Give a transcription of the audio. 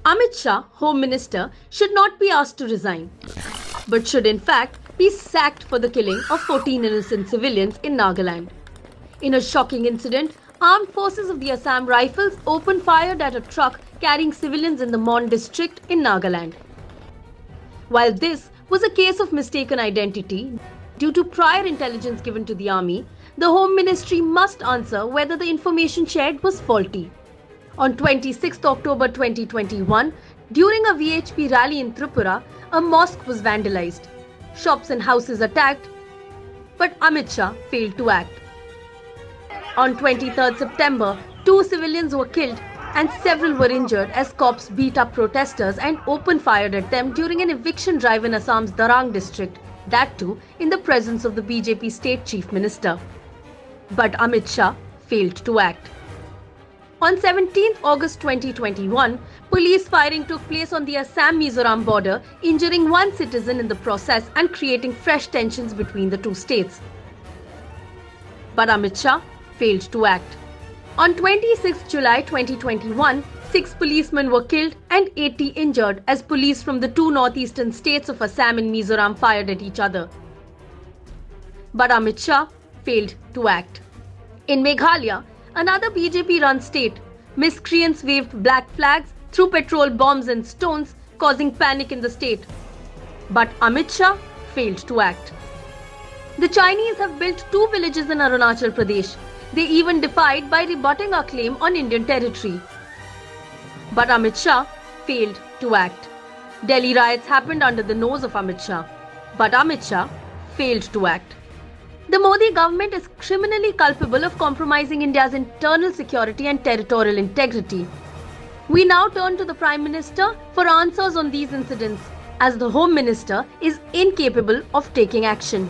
Amit Shah, Home Minister, should not be asked to resign, but should in fact be sacked for the killing of 14 innocent civilians in Nagaland. In a shocking incident, armed forces of the Assam Rifles opened fire at a truck carrying civilians in the Mon district in Nagaland. While this was a case of mistaken identity, due to prior intelligence given to the army, the Home Ministry must answer whether the information shared was faulty. On 26 October 2021, during a VHP rally in Tripura, a mosque was vandalized, shops and houses attacked, but Amit Shah failed to act. On 23 September, 2 civilians were killed and several were injured as cops beat up protesters and opened fire at them during an eviction drive in Assam's Darang district, that too in the presence of the BJP State Chief Minister. But Amit Shah failed to act. On 17 August 2021, police firing took place on the Assam-Mizoram border, injuring one citizen in the process and creating fresh tensions between the two states. But Amit Shah failed to act. On 26 July 2021, 6 policemen were killed and 80 injured as police from the two northeastern states of Assam and Mizoram fired at each other. But Amit Shah failed to act. In Meghalaya, another BJP-run state, miscreants waved black flags, threw petrol bombs and stones, causing panic in the state. But Amit Shah failed to act. The Chinese have built 2 villages in Arunachal Pradesh. They even defied by rebutting our claim on Indian territory. But Amit Shah failed to act. Delhi riots happened under the nose of Amit Shah. But Amit Shah failed to act. The Modi government is criminally culpable of compromising India's internal security and territorial integrity. We now turn to the Prime Minister for answers on these incidents, as the Home Minister is incapable of taking action.